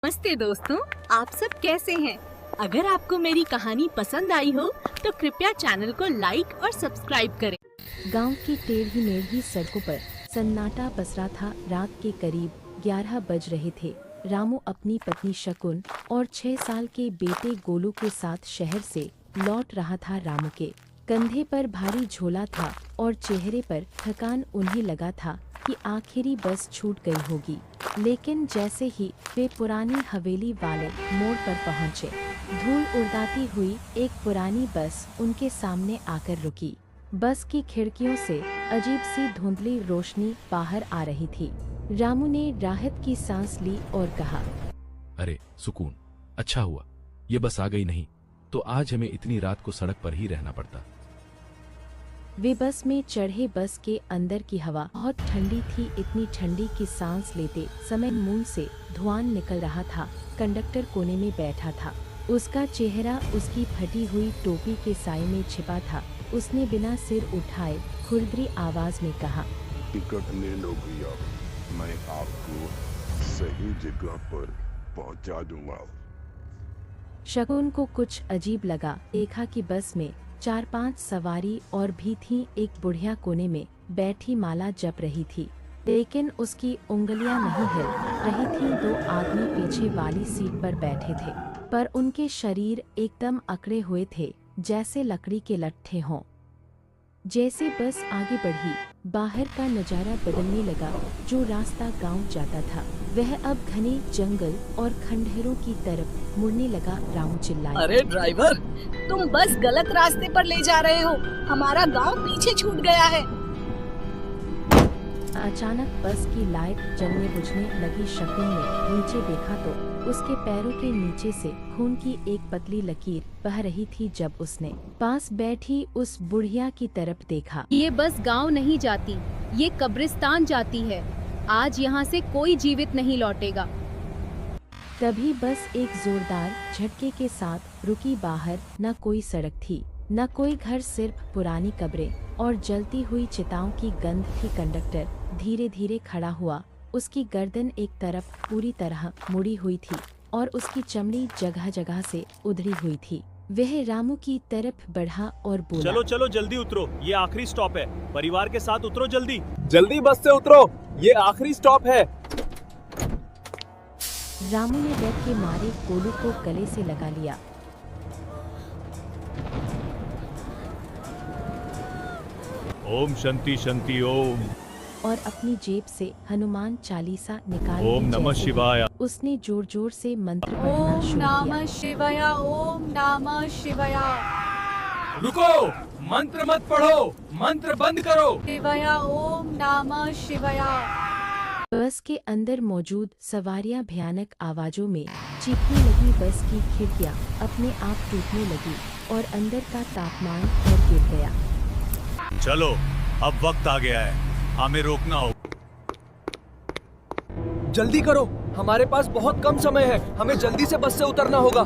नमस्ते दोस्तों, आप सब कैसे हैं? अगर आपको मेरी कहानी पसंद आई हो तो कृपया चैनल को लाइक और सब्सक्राइब करें। गांव की टेढ़ी मेढ़ी सड़कों पर सन्नाटा पसरा था। रात के करीब 11 बज रहे थे। रामू अपनी पत्नी शकुन और 6 साल के बेटे गोलू के साथ शहर से लौट रहा था। रामू के कंधे पर भारी झोला था और चेहरे पर थकान। उन्हें लगा था कि आखिरी बस छूट गई होगी, लेकिन जैसे ही वे पुरानी हवेली वाले मोड़ पर पहुंचे, धूल उड़ाती हुई एक पुरानी बस उनके सामने आकर रुकी। बस की खिड़कियों से अजीब सी धुंधली रोशनी बाहर आ रही थी। रामू ने राहत की सांस ली और कहा, अरे सुकून, अच्छा हुआ ये बस आ गई, नहीं तो आज हमें इतनी रात को सड़क पर ही रहना पड़ता। वे बस में चढ़े। बस के अंदर की हवा बहुत ठंडी थी, इतनी ठंडी कि सांस लेते समय मुंह से धुआं निकल रहा था। कंडक्टर कोने में बैठा था। उसका चेहरा उसकी फटी हुई टोपी के साए में छिपा था। उसने बिना सिर उठाए खुरदरी आवाज में कहा, टिकट ले लो भैया, मैं आपको सही जगह पर पहुंचा दूंगा। शकुन को कुछ अजीब लगा। देखा कि बस में 4-5 सवारी और भी थी। एक बुढ़िया कोने में बैठी माला जप रही थी, लेकिन उसकी उंगलियां नहीं हिल रही थी। 2 आदमी पीछे वाली सीट पर बैठे थे, पर उनके शरीर एकदम अकड़े हुए थे, जैसे लकड़ी के लट्ठे हों। जैसे बस आगे बढ़ी, बाहर का नजारा बदलने लगा। जो रास्ता गांव जाता था वह अब घने जंगल और खंडहरों की तरफ मुड़ने लगा। रामू चिल्लाया, अरे ड्राइवर, तुम बस गलत रास्ते पर ले जा रहे हो। हमारा गांव पीछे छूट गया है। अचानक बस की लाइट जलने बुझने लगी। शकुन ने नीचे देखा तो उसके पैरों के नीचे से खून की एक पतली लकीर बह रही थी। जब उसने पास बैठी उस बुढ़िया की तरफ देखा, ये बस गांव नहीं जाती, ये कब्रिस्तान जाती है। आज यहाँ से कोई जीवित नहीं लौटेगा। तभी बस एक जोरदार झटके के साथ रुकी। बाहर न कोई सड़क थी, न कोई घर, सिर्फ पुरानी कब्रें और जलती हुई चिताओं की गंध थी। कंडक्टर धीरे धीरे खड़ा हुआ। उसकी गर्दन एक तरफ पूरी तरह मुड़ी हुई थी और उसकी चमड़ी जगह जगह से उधड़ी हुई थी। वह रामू की तरफ बढ़ा और बोला, चलो चलो जल्दी उतरो, ये आखिरी स्टॉप है। परिवार के साथ उतरो, जल्दी जल्दी बस से उतरो, ये आखिरी स्टॉप है। रामू ने डर के मारे गोलू को गले से लगा लिया। ओम शांति शांति ओम। और अपनी जेब से हनुमान चालीसा निकाल ओम ली। नमः जैसे ही शिवाय। उसने जोर जोर से मंत्र पढ़ना ओम शुरू किया। नमः शिवाय, ओम नमः शिवाय, रुको, मंत्र मत पढ़ो, मंत्र बंद करो। शिवाय, ओम नमः शिवाय। बस के अंदर मौजूद सवारियां भयानक आवाजों में चीखने लगी। बस की खिड़कियां अपने आप टूटने लगी और अंदर का तापमान और गिर गया। चलो अब वक्त आ गया है, हमें रोकना हो। जल्दी करो, हमारे पास बहुत कम समय है, हमें जल्दी से बस से उतरना होगा।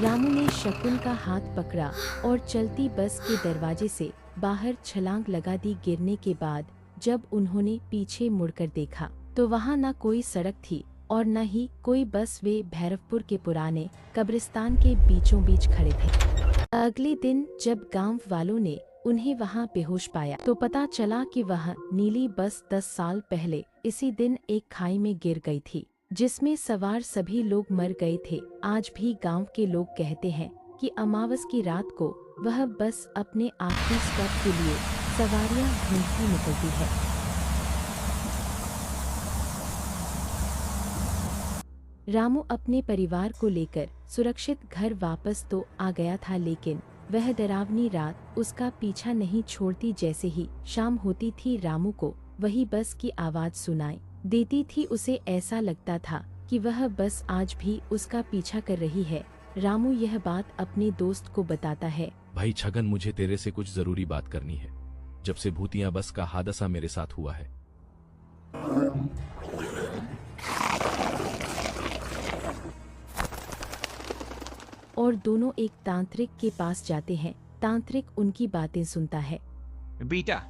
रामू ने शकुन का हाथ पकड़ा और चलती बस के दरवाजे से बाहर छलांग लगा दी। गिरने के बाद जब उन्होंने पीछे मुड़कर देखा तो वहाँ न कोई सड़क थी और न ही कोई बस। वे भैरवपुर के पुराने कब्रिस्तान के बीचों बीच खड़े थे। अगले दिन जब गांव वालों ने उन्हें वहां बेहोश पाया तो पता चला कि वह नीली बस 10 साल पहले इसी दिन एक खाई में गिर गई थी, जिसमें सवार सभी लोग मर गए थे। आज भी गांव के लोग कहते हैं कि अमावस की रात को वह बस अपने आखिरी स्टॉप के लिए सवारियां ढूंढती निकलती है। रामू अपने परिवार को लेकर सुरक्षित घर वापस तो आ गया था, लेकिन वह डरावनी रात उसका पीछा नहीं छोड़ती। जैसे ही शाम होती थी, रामू को वही बस की आवाज सुनाई देती थी। उसे ऐसा लगता था कि वह बस आज भी उसका पीछा कर रही है। रामू यह बात अपने दोस्त को बताता है, भाई छगन, मुझे तेरे से कुछ जरूरी बात करनी है। जब से भूतिया बस का हादसा मेरे साथ हुआ है, और दोनों एक तांत्रिक के पास जाते हैं। तांत्रिक उनकी बातें सुनता है। बेटा,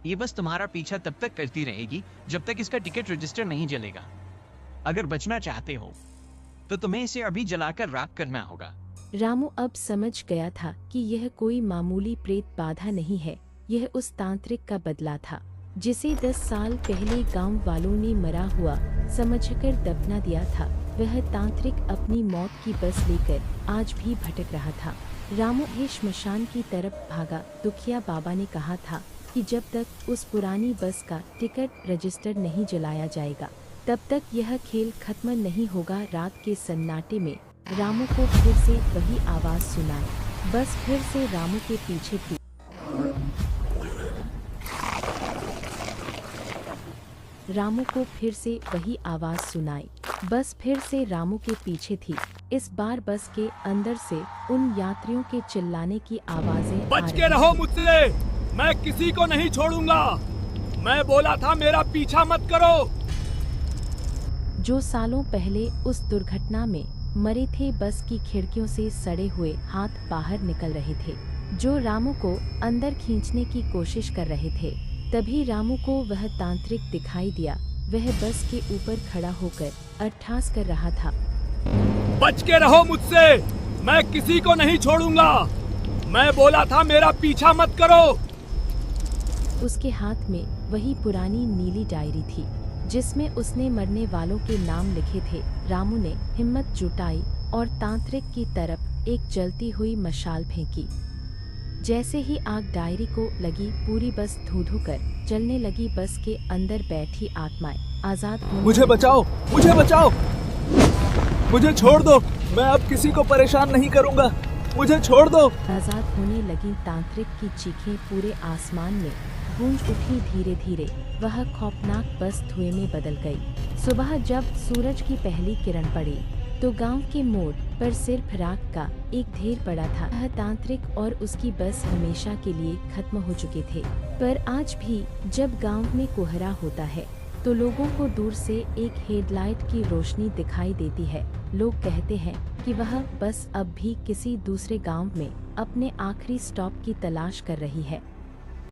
ये बस तुम्हारा पीछा तब तक करती रहेगी जब तक इसका टिकट रजिस्टर नहीं जलेगा। अगर बचना चाहते हो तो तुम्हें इसे अभी जलाकर राख करना होगा। रामू अब समझ गया था कि यह कोई मामूली प्रेत बाधा नहीं है, यह उस तांत्रिक का बदला था जिसे 10 साल पहले गांव वालों ने मरा हुआ समझकर दफना दिया था। वह तांत्रिक अपनी मौत की बस लेकर आज भी भटक रहा था। रामू ही श्मशान की तरफ भागा। दुखिया बाबा ने कहा था कि जब तक उस पुरानी बस का टिकट रजिस्टर नहीं जलाया जाएगा तब तक यह खेल खत्म नहीं होगा। रात के सन्नाटे में रामू को फिर से वही आवाज सुनाई। बस फिर से रामू के पीछे थी। रामू को फिर से वही आवाज सुनाई। बस फिर से रामू के पीछे थी। इस बार बस के अंदर से उन यात्रियों के चिल्लाने की आवाजें बच के रहो मुझसे, मैं किसी को नहीं छोड़ूंगा। मैं बोला था मेरा पीछा मत करो। जो सालों पहले उस दुर्घटना में मरे थे, बस की खिड़कियों से सड़े हुए हाथ बाहर निकल रहे थे जो रामू को अंदर खींचने की कोशिश कर रहे थे। तभी रामू को वह तांत्रिक दिखाई दिया। वह बस के ऊपर खड़ा होकर अट्ठास कर रहा था। बच के रहो मुझसे, मैं किसी को नहीं छोड़ूंगा। मैं बोला था मेरा पीछा मत करो। उसके हाथ में वही पुरानी नीली डायरी थी जिसमें उसने मरने वालों के नाम लिखे थे। रामू ने हिम्मत जुटाई और तांत्रिक की तरफ एक जलती हुई मशाल फेंकी। जैसे ही आग डायरी को लगी, पूरी बस धू-धू कर जलने लगी। बस के अंदर बैठी आत्माएं आजाद होने मुझे बचाओ, मुझे बचाओ, मुझे छोड़ दो। मैं अब किसी को परेशान नहीं करूंगा, मुझे छोड़ दो। आजाद होने लगी। तांत्रिक की चीखें पूरे आसमान में गूंज उठी। धीरे धीरे वह खौफनाक बस धुएं में बदल गई। सुबह जब सूरज की पहली किरण पड़ी तो गांव के मोड़ पर सिर्फ राख का एक ढेर पड़ा था। वह तांत्रिक और उसकी बस हमेशा के लिए खत्म हो चुके थे। पर आज भी जब गांव में कोहरा होता है तो लोगों को दूर से एक हेडलाइट की रोशनी दिखाई देती है। लोग कहते हैं कि वह बस अब भी किसी दूसरे गांव में अपने आखिरी स्टॉप की तलाश कर रही है।